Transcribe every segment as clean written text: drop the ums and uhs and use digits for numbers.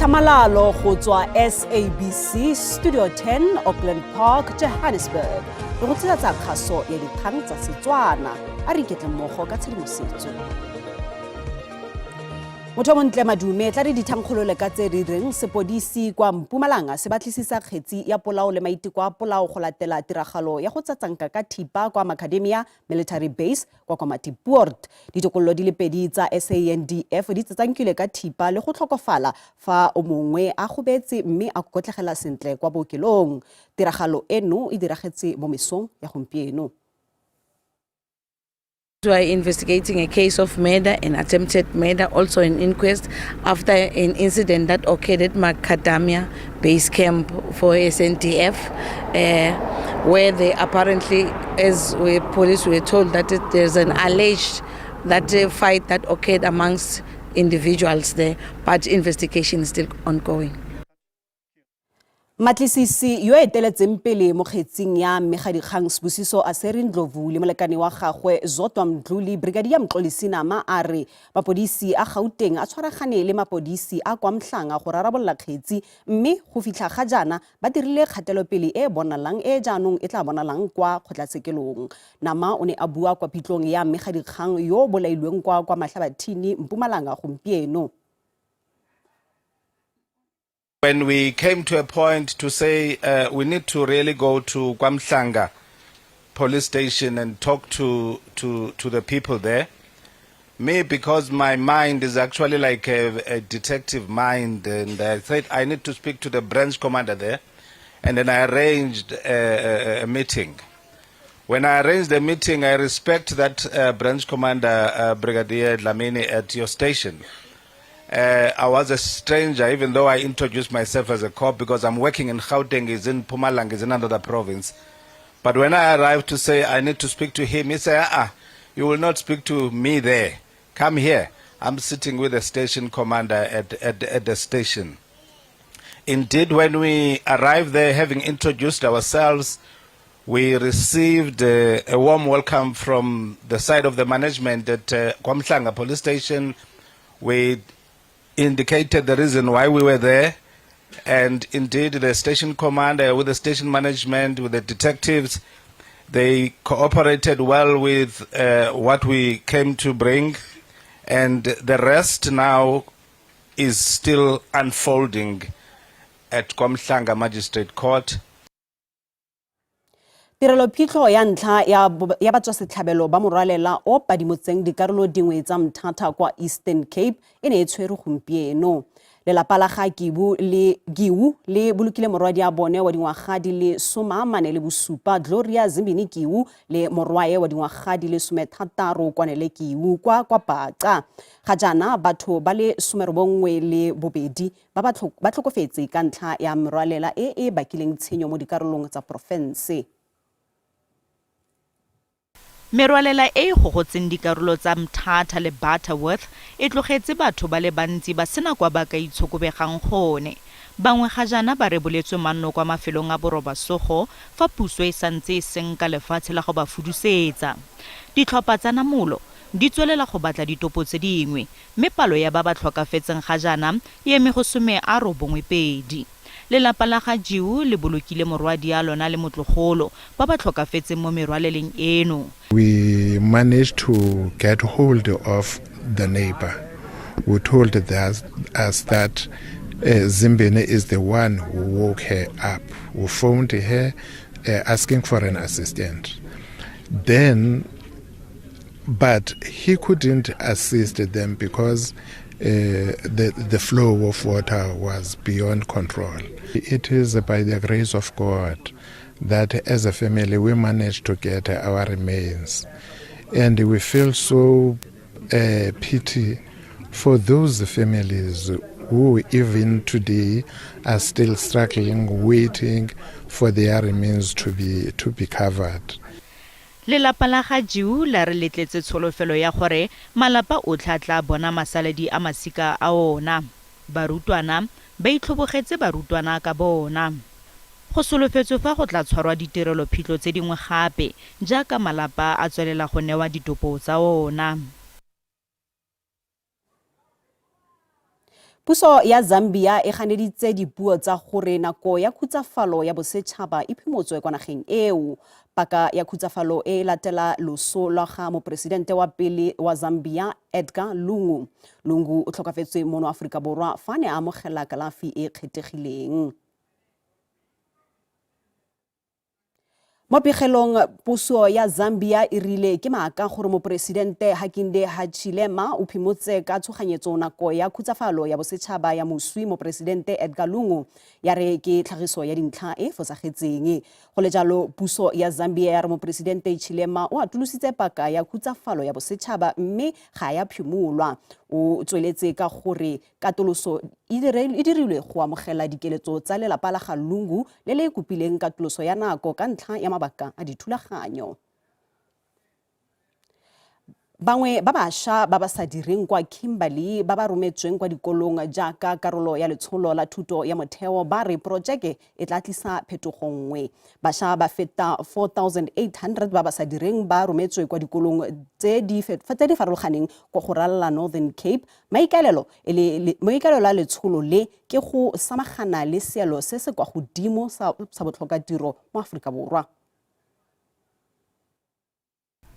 Tlhamalalo go tswa SABC Studio 10 Auckland Park, Johannesburg. Re go tselatsa kgaso ya dikgang tsa Setswana. A re iketle mmogo ka tshedimosetso. Motho montle madume tla re dithankgolole ka tse re reng sepodisi kwa Mpumalanga se batlisisa kgetsi ya polao le maiteko a polao go latela tiragalo ya go tsatsanka ka thipa kwa Macadamia Military Base kwa Komatipoort. Ditokololo di le pedi tsa SANDF di tsatsankile ka thipa le go tlhokofala fa o mongwe a gobetse mme a kokotlegela sentle kwa bookelong. Tiragalo eno e diragetse mo mesong ya gompieno. We are investigating a case of murder, an attempted murder, also an inquest after an incident that occurred at Macadamia Base Camp for SNDF, where they apparently, as police were told, that there's an alleged fight that occurred amongst individuals there, but investigation is still ongoing. Matlisisi yo eteletseng pele mo kgetsing ya Dikgang Sibusiso a se Ndlovu le molekane wa gagwe Zodwa Mdluli Brigadier Mxolisinama a re mapodisi a Gauteng a tshwaragane le mapodisi a kwa Mhlanga go rarabolla kgetsi mme go fitlha ga jana ba dirile kgatelopele e bonalang e jaanong e tla bonalang kwa kgotlatsekelong. Nama o ne a bua kwa pitlong ya Dikgang yo bolailweng kwa Mahlabathini Mpumalanga gompieno. When we came to a point to say we need to really go to Kwamhlanga police station and talk to the people there, me, because my mind is actually like a detective mind, and I said I need to speak to the branch commander there, and then I arranged a meeting. When I arranged the meeting, I respect that branch commander, Brigadier Dlamini, at your station. I was a stranger, even though I introduced myself as a cop, because I'm working in Gauteng, is in Mpumalanga, is in another province. But when I arrived to say I need to speak to him, he said, you will not speak to me there. Come here. I'm sitting with the station commander at the station. Indeed, when we arrived there, having introduced ourselves, we received a warm welcome from the side of the management at Kwamhlanga police station. We indicated the reason why we were there, and indeed the station commander with the station management, with the detectives, they cooperated well with what we came to bring, and the rest now is still unfolding at Kwamhlanga Magistrate Court. Tirelo phitlho ya ntlha ya batswasetlhabelo ba morwalela o padimotseng dikarolo dingwe tsa mthata kwa Eastern Cape e ne e tshwere gompieno. Lelapa la ga Giwu le bolokile morwadi a bone wa dingwaga di le 47 Gloria Zimbini Giwu le morwae wa dingwaga di le 16 Kwanele Giwu kwa Paca. Ga jana batho ba le 12 le bobedi ba tlhokofetse ka ntlha ya morwalela e bakileng tshenyo mo dikarolong tsa porofense. Merwalela e gogotseng dikarolo tsa Mthatha le Butterworth e tlogetse batho ba le bantsi ba sena kwa ba ka itshokobegang gone. Bangwe ga jana ba reboletswe manno kwa mafelong a borobasogo fa puso e santse e senka lefatshe la go ba fudusetsa. Ditlhopha tsa namolo di tswelela go batla ditopo tse dingwe mme palo ya ba tlhokafetseng ga jana e eme go 92. Lelapa la ga Giwu le bolokile morwadi a lona le motlogolo ba ba tlhokafetseng mo merwaleleng eno. We managed to get hold of the neighbor who told us that Zimbini is the one who woke her up, who phoned her asking for an assistant. But he couldn't assist them because the flow of water was beyond control. It is by the grace of God that as a family we managed to get our remains, and we feel so pity for those families who even today are still struggling, waiting for their remains to be covered. Lelapa la ga Giwu la re letletse tsholofelo ya gore malapa otlhe a tla bona masaledi a masika a ona. Barutwana ba itlhobogetse barutwana ka bona. Go solofetswe fa go tla tshwarwa ditirelo phitlho tse dingwe gape jaaka malapa a tswelela go newa ditopo tsa ona. Puso ya Zambia e ganeditse dipuo tsa gore nako ya khutsafalo ya bosetšhaba e phimotswe kwa nageng eo. Paka ya khutsafalo e latela loso la ga mopresidente wa pele wa Zambia Edgar Lungu. Lungu o tlhokafetswe mono Aforika Borwa fa ne a amogela kalafi e kgethegileng. Mo pegelong puso ya Zambia e rile ke maaka gore mopresidente Hakainde Hichilema o phimotse ka tshoganyetso nako ya khutsafalo ya bosetšhaba ya moswi mopresidente Edgar Lungu ya re ke tlhagiso ya dintlha e fosagetseng. Go le jalo puso ya Zambia ya re mopresidente Hichilema o atolositse paka ya khutsafalo ya bosetšhaba mme ga ya phimolwa. O tsweletse ka gore katoloso e dirilwe go amogela dikeletso tsa lelapa la ga Lungu le le kopileng katoloso ya nako ka ntlha ya mabaka a dithulaganyo. Bangwe ba bašwa ba ba sa direng kwa Kimberley ba ba rometsweng kwa dikolong jaaka karolo ya letsholo la thuto ya motheo ba re projeke e tla tlisa phetogo nngwe. Bašwa ba feta 4,800 ba ba sa direng ba rometswe kwa dikolong tse di farologaneng kwa go ralala Northern Cape. Maikaelelo la letsholo le ke go samagana le seelo se se kwa godimo sa botlhokatiro mo Aforika Borwa.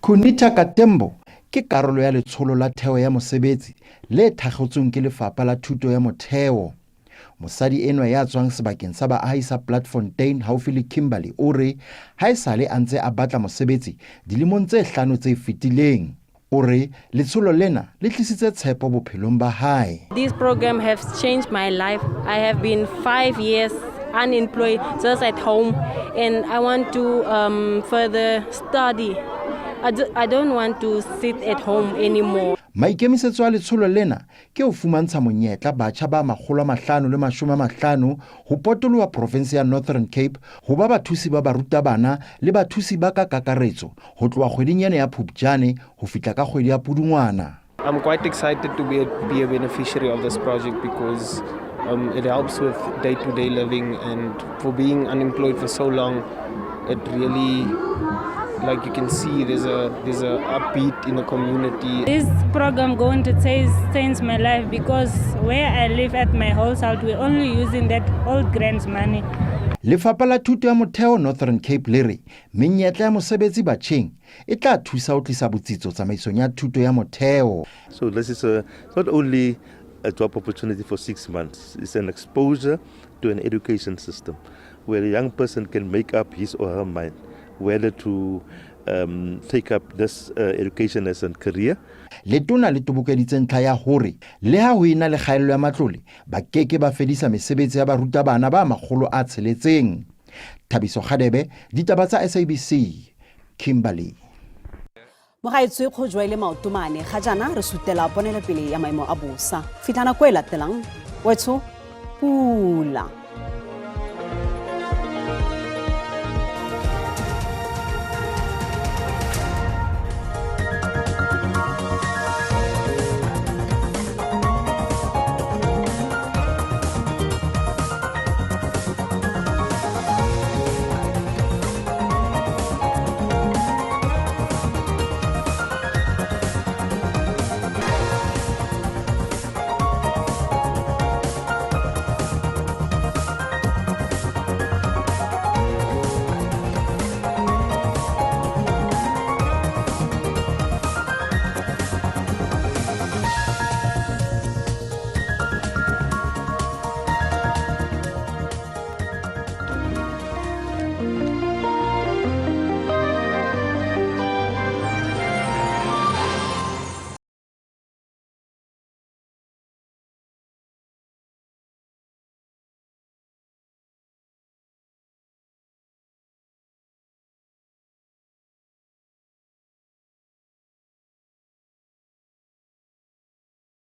Kunita Katembo ke karolo ya letsholo la theo ya mosebetsi le thagotsweng ke lefapha la thuto ya motheo. Mosadi eno ya tswang sebakeng sa baahi sa Platfontein haufi le Kimberley o re ha e sale a ntse a batla mosebetsi dilemong tse 5 tse fetileng. O re letsholo lena le tlisitse tshepo bophelong ba hae. This program has changed my life. I have been 5 years unemployed, just at home, and I want to further study. I don't want to sit at home anymore. Maikemisetso a letsholo lena ke o fumantsha monyetla batjha ba 550 ho potoloha province ya Northern Cape ho ba bathusi ba barutabana le bathusi ba ka kakaretso ho tloha kgwedinyane ya Phupjane ho fihla ka kgwedi ya Pudungwana. I'm quite excited to be a beneficiary of this project because it helps with day-to-day living, and for being unemployed for so long, it really, like you can see, there's a upbeat in the community. This program going to change my life because where I live at my household, we're only using that old grants money. Lefapha la thuto ya motheo Northern Cape le re menyetla ya mosebetsi batjheng e tla thusa ho tlisa botsitso tsamaisong ya thuto ya motheo. So this is not only a job opportunity for 6 months, it's an exposure to an education system where a young person can make up his or her mind whether to take up this education as a career. Letona le tobokeditse ntlha ya hore le ha ho ina le kgaello ya matlole ba keke ba fedisa mesebetsi ya barutabana ba 600. Thabiso Khadebe, Ditaba tsa SABC, Kimberley. Mogaetswe go joele maotomane ga jana re sutela ponele pele ya maemo a bosa. Fitlhana ko e latelang wetso pula.